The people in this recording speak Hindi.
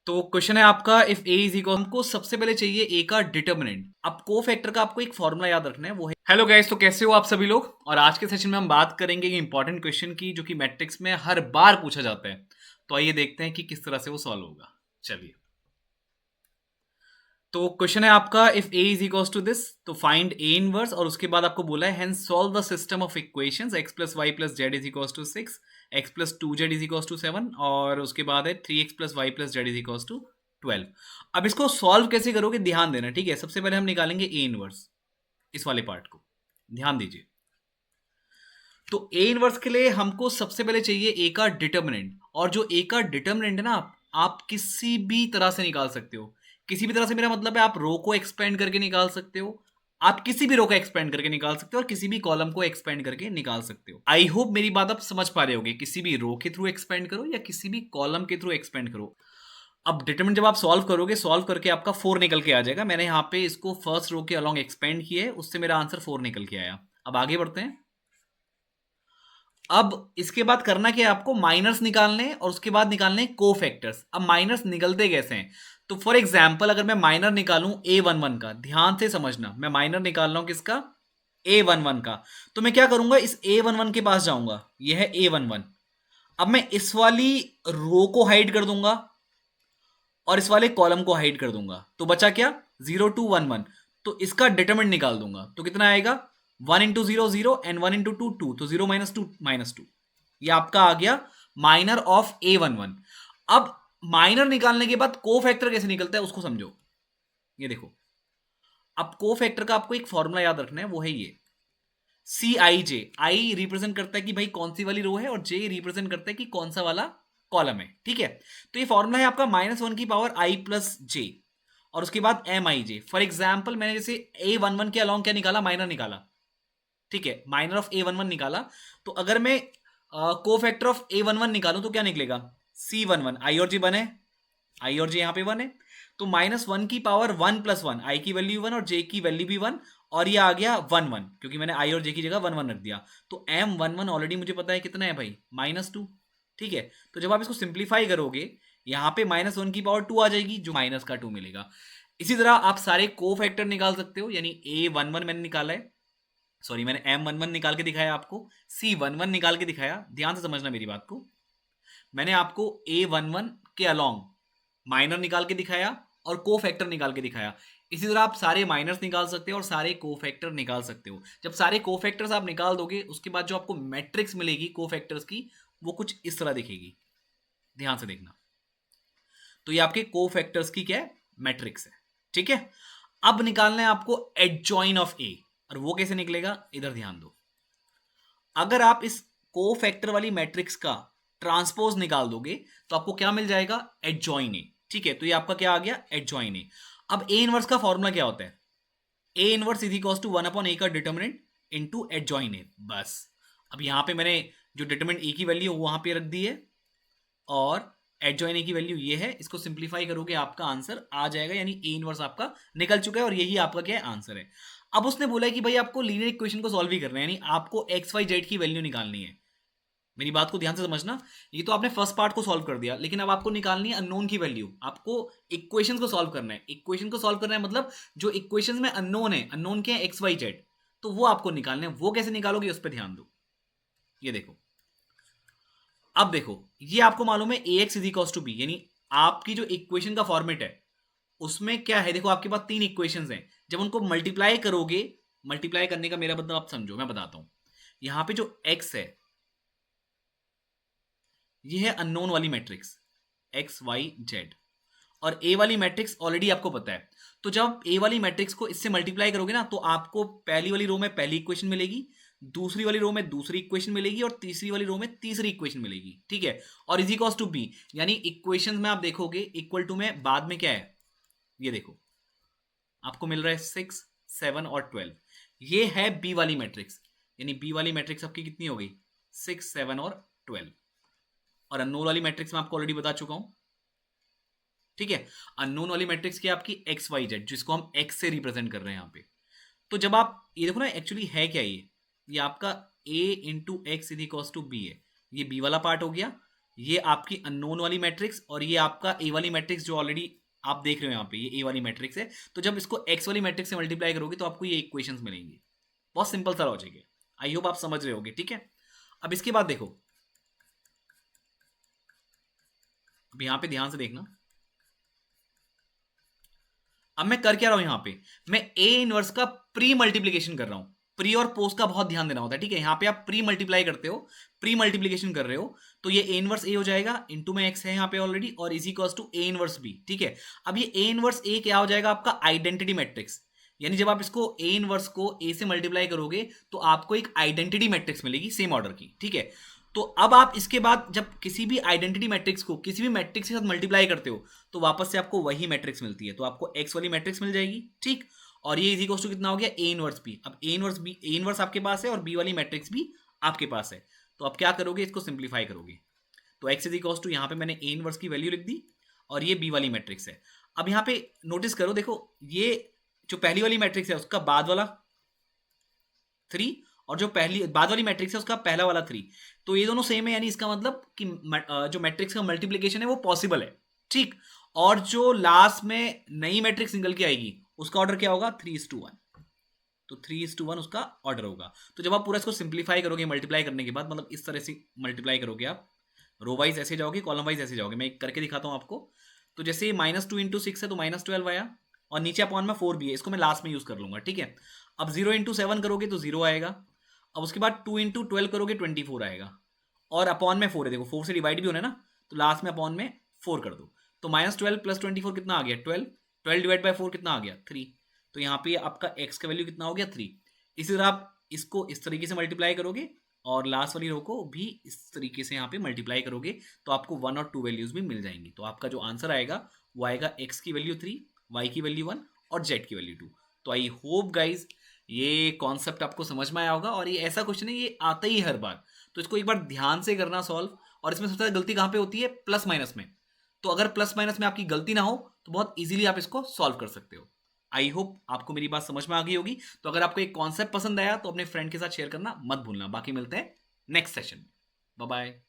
तो क्वेश्चन है आपका, इफ ए इज इक्वल, हमको सबसे पहले चाहिए ए का डिटर्मिनेंट। अब को फैक्टर का आपको एक फॉर्मूला याद रखना है, वो है हेलो गाइस। तो कैसे हो आप सभी लोग। और आज के सेशन में हम बात करेंगे इंपॉर्टेंट क्वेश्चन की, जो कि मैट्रिक्स में हर बार पूछा जाता है। तो आइए देखते हैं कि किस तरह से वो सॉल्व होगा। चलिए, तो क्वेश्चन है आपका, if A is equal to this, तो फाइंड ए इनवर्स। और उसके बाद आपको बोला है hence solve the system of equations x plus y plus z is equal to 6, x plus 2z is equal to 7, और उसके बाद है 3x plus y plus z is equal to 12। अब इसको सॉल्व कैसे करोगे, ध्यान देना, ठीक है। सबसे पहले हम निकालेंगे ए इनवर्स, इस वाले पार्ट को ध्यान दीजिए। तो ए इनवर्स के लिए हमको सबसे पहले चाहिए ए का डिटर्मिनेंट। और जो ए का डिटर्मिनेंट है ना, आप किसी भी तरह से निकाल सकते हो। किसी भी तरह से मेरा मतलब है, आप रो को एक्सपेंड करके निकाल सकते हो, आप किसी भी रो को एक्सपेंड करके निकाल सकते हो, और किसी भी कॉलम को एक्सपेंड करके निकाल सकते हो। आई होप मेरी बात आप समझ पा रहे होगे। किसी भी रो के थ्रू एक्सपेंड करो या किसी भी कॉलम के थ्रू एक्सपेंड करो। अब डिटरमिनेंट जब आप सॉल्व करोगे, सॉल्व करके आपका 4 निकल के आ जाएगा। मैंने यहाँ पे इसको फर्स्ट रो के अलॉन्ग एक्सपेंड किया है, उससे मेरा आंसर 4 निकल के आया। अब आगे बढ़ते हैं। अब इसके बाद करना क्या है, आपको माइनर्स निकालने हैं और उसके बाद निकालने हैं कोफैक्टर्स। अब माइनर्स निकलते कैसे हैं, तो फॉर एग्जांपल अगर मैं माइनर निकालूं A11 का, ध्यान से समझना, मैं माइनर निकाल रहा हूं किसका, A11 का। तो मैं क्या करूंगा, इस A11 के पास जाऊंगा, यह है A11। अब मैं इस वाली रो को हाइड कर दूंगा और इस वाले कॉलम को हाइड कर दूंगा, तो बचा क्या, 0 2 1 1। तो इसका डिटरमिनेंट निकाल दूंगा, तो कितना आएगा, 1 इंटू 0 0 एंड 1 इंटू 2 2, तो 0 - 2 - 2। ये आपका आ गया माइनर ऑफ A11। अब माइनर निकालने के बाद को फैक्टर कैसे निकलता है उसको समझो। ये देखो, अब को फैक्टर का आपको एक फॉर्मूला याद रखना है, वो है ये CIJ। आई रिप्रेजेंट करता है कि भाई कौन सी वाली रो है, और जे रिप्रेजेंट करता है कि कौन सा वाला कॉलम है, ठीक है। तो ये फॉर्मूला है आपका -1 की पावर i प्लस जे, और उसके बाद MIJ। फॉर एग्जाम्पल मैंने जैसे A11 के अलॉन्ग क्या निकाला, माइनर निकाला, ठीक है, माइनर ऑफ A11 निकाला। तो अगर मैं को फैक्टर ऑफ A11 निकालूं तो क्या निकलेगा, C11। आई और जे बने, आई और जे यहाँ पे 1 है, तो -1 की पावर 1 + 1, आई की वैल्यू 1 और जे की वैल्यू भी 1, और ये आ गया 1 1, क्योंकि मैंने आई और जे की जगह 1 1 रख दिया। तो M11 ऑलरेडी मुझे पता है कितना है भाई, -2, ठीक है। तो जब आप इसको सिंप्लीफाई करोगे, यहाँ पे -1 की पावर 2 आ जाएगी, जो माइनस का 2 मिलेगा। इसी तरह आप सारे को फैक्टर निकाल सकते हो, यानी A11 मैंने निकाला है, सॉरी मैंने M11 निकाल के दिखाया आपको, C11 निकाल के दिखाया, ध्यान से समझना मेरी बात को। मैंने आपको A11 के अलॉन्ग माइनर निकाल के दिखाया और को फैक्टर निकाल के दिखाया। इसी तरह आप सारे माइनर्स निकाल सकते हो और सारे को फैक्टर निकाल सकते हो। जब सारे को फैक्टर्स आप निकाल दोगे, उसके बाद जो आपको मैट्रिक्स मिलेगी को फैक्टर्स की, वो कुछ इस तरह दिखेगी, ध्यान से देखना। तो ये आपके को फैक्टर्स की क्या है, मैट्रिक्स है, ठीक है। अब निकालना है आपको एडजॉइन ऑफ ए, और वो कैसे निकलेगा, इधर ध्यान दो। अगर आप इस को फैक्टर वाली मैट्रिक्स का ट्रांसपोज निकाल दोगे, तो आपको क्या मिल जाएगा, एडजॉइन ए, ठीक है। तो ये आपका क्या आ गया, एडजॉइन ए। अब ए इनवर्स का फॉर्मूला क्या होता है, A inverse is equal to 1/a का डिटर्मिनेंट इनटू एडजॉइन ए, बस। अब यहां पे मैंने जो डिटर्मिनेंट ए की वैल्यू वहां पे रख दी है, और एडजॉइन ए की वैल्यू ये है। इसको सिंप्लीफाई करोगे आपका आंसर आ जाएगा, यानी ए इनवर्स आपका निकल चुका है, और यही आपका क्या है, आंसर है। अब उसने बोला है कि भाई आपको लीनियर इक्वेशन को सॉल्व ही करना है, यानी आपको एक्स वाई जेड की वैल्यू निकालनी है। मेरी बात को ध्यान से समझना। ये तो आपने फर्स्ट पार्ट को सॉल्व कर दिया, लेकिन अब आपको निकालनी है अननोन की वैल्यू। आपको इक्वेशंस को सॉल्व करना है, इक्वेशन को सॉल्व करना है, मतलब जो इक्वेशंस में अननोन है, अननोन के हैं एक्स वाई जेड, तो वो आपको निकालने हैं। वो कैसे निकालोगे उस पर ध्यान दो। ये देखो, अब देखो, ये आपको मालूम है A X is equal to B, यानी आपकी जो इक्वेशन का फॉर्मेट है उसमें क्या है, देखो आपके पास 3 इक्वेशंस हैं। जब उनको मल्टीप्लाई करोगे, मल्टीप्लाई करने का मेरा मतलब आप समझो, मैं बताता हूं। यहां पे जो x है, ये है अननोन वाली मैट्रिक्स एक्स वाई जेड, और ए वाली मैट्रिक्स ऑलरेडी आपको पता है। तो जब ए वाली मैट्रिक्स को इससे मल्टीप्लाई करोगे ना, तो आपको पहली वाली रो में पहली इक्वेशन मिलेगी, दूसरी वाली रो में दूसरी इक्वेशन मिलेगी, और तीसरी वाली रो में तीसरी इक्वेशन मिलेगी, ठीक है। और इज इक्वल्स टू बी, यानी इक्वेशन में आप देखोगे इक्वल टू में बाद में क्या है, ये देखो आपको मिल रहा है 6 7 और 12। ये है बी वाली मैट्रिक्स, यानी बी वाली मैट्रिक्स आपकी कितनी हो गई, 6 7 और 12। और अननोन वाली मैट्रिक्स में आपको ऑलरेडी बता चुका हूं, ठीक है। अननोन वाली मैट्रिक्स की आपकी एक्स वाई जेड, जिसको हम एक्स से रिप्रेजेंट कर रहे हैं यहाँ पे। तो जब आप ये देखो ना, एक्चुअली है क्या, ये आपका a into x is equal to B है। ये बी वाला पार्ट हो गया, ये आपकी अननोन वाली मैट्रिक्स और ये आपका ए वाली मैट्रिक्स जो ऑलरेडी आप देख रहे हो यहाँ पे, ये ए वाली मैट्रिक्स है। तो जब इसको एक्स वाली मैट्रिक्स से मल्टीप्लाई करोगे तो आपको ये इक्वेशंस मिलेंगी। बहुत सिंपल सा लॉजिक है, आई होप आप समझ रहे होगे, ठीक है। अब इसके बाद देखो, अब यहाँ पे ध्यान से देखना, अब मैं कर क्या रहा हूं यहां पे, मैं ए इनवर्स का प्री मल्टीप्लीकेशन कर रहा हूं। प्री और पोस्ट का बहुत ध्यान देना होता है, ठीक है। यहां पे आप प्री मल्टीप्लाई करते हो, प्री मल्टीप्लीकेशन कर रहे हो, तो ये ए इनवर्स ए हो जाएगा, इनटू में एक्स है यहां पे ऑलरेडी, और is equals to A inverse B, ठीक है। अब ये ए इनवर्स ए क्या हो जाएगा, आपका आइडेंटिटी मैट्रिक्स। यानी जब आप इसको ए इनवर्स को ए से मल्टीप्लाई करोगे तो आपको एक आइडेंटिटी मैट्रिक्स मिलेगी सेम ऑर्डर की, ठीक है। तो अब आप इसके बाद जब किसी भी आइडेंटिटी मैट्रिक्स को किसी भी मैट्रिक्स के साथ मल्टीप्लाई करते हो तो वापस से आपको वही मैट्रिक्स मिलती है, तो आपको एक्स वाली मैट्रिक्स मिल जाएगी, ठीक। और ये इज इक्वल टू कितना हो गया, ए इनवर्स बी। अब ए इनवर्स आपके पास है और बी वाली मैट्रिक्स भी आपके पास है, तो आप क्या करोगे, इसको सिंप्लीफाई करोगे। तो एक्स इज इक्वल टू यहाँ पे मैंने ए इनवर्स की वैल्यू लिख दी और ये बी वाली मैट्रिक्स है। अब यहाँ पे नोटिस करो, देखो ये जो पहली वाली मैट्रिक्स है उसका बाद वाला 3 और जो पहली बाद वाली मैट्रिक्स है उसका पहला वाला 3, तो ये दोनों सेम है। यानी इसका मतलब कि जो मैट्रिक्स का मल्टीप्लिकेशन है वो पॉसिबल है, ठीक। और जो लास्ट में नई मैट्रिक्स निकल के आएगी उसका ऑर्डर क्या होगा, 3:1, तो 3:1 उसका ऑर्डर होगा। तो जब आप पूरा इसको सिंप्लीफाई करोगे मल्टीप्लाई करने के बाद, मतलब इस तरह से मल्टीप्लाई करोगे आप, रो वाइज ऐसे जाओगे, कॉलम वाइज ऐसे जाओगे, मैं एक करके दिखाता हूँ आपको। तो जैसे -2 इंटू 6 है तो -12 आया, और नीचे अपॉन में 4 भी है, इसको मैं लास्ट में यूज कर लूंगा, ठीक है। अब 0 इंटू 7 करोगे तो 0 आएगा। अब उसके बाद 2 इंटू 12 करोगे 24 आएगा, और अपॉन में 4 है, देखो 4 से डिवाइड भी होना है ना, तो लास्ट में अपॉन में 4 कर दो। तो -12 प्लस 24 कितना आ गया, 12। 12 डिवाइड बाई 4 कितना आ गया, 3। तो यहाँ पे आपका x का वैल्यू कितना हो गया, 3। इसी तरह आप इसको इस तरीके से मल्टीप्लाई करोगे और लास्ट वाली रो को भी इस तरीके से यहाँ पे मल्टीप्लाई करोगे, तो आपको 1 और 2 वैल्यूज भी मिल जाएंगी। तो आपका जो आंसर आएगा वो आएगा x की वैल्यू 3, y की वैल्यू 1 और z की वैल्यू 2। तो आई होप गाइज ये कॉन्सेप्ट आपको समझ में आया होगा, और ये ऐसा क्वेश्चन है, ये आता ही हर बार, तो इसको एक बार ध्यान से करना सॉल्व। और इसमें सबसे ज़्यादा गलती कहाँ पे होती है, प्लस माइनस में। तो अगर प्लस माइनस में आपकी गलती ना हो तो बहुत इजीली आप इसको सॉल्व कर सकते हो। आई होप आपको मेरी बात समझ में आ गई होगी। तो अगर आपको एक कॉन्सेप्ट पसंद आया तो अपने फ्रेंड के साथ शेयर करना मत भूलना। बाकी मिलते हैं नेक्स्ट सेशन, बाय बाय।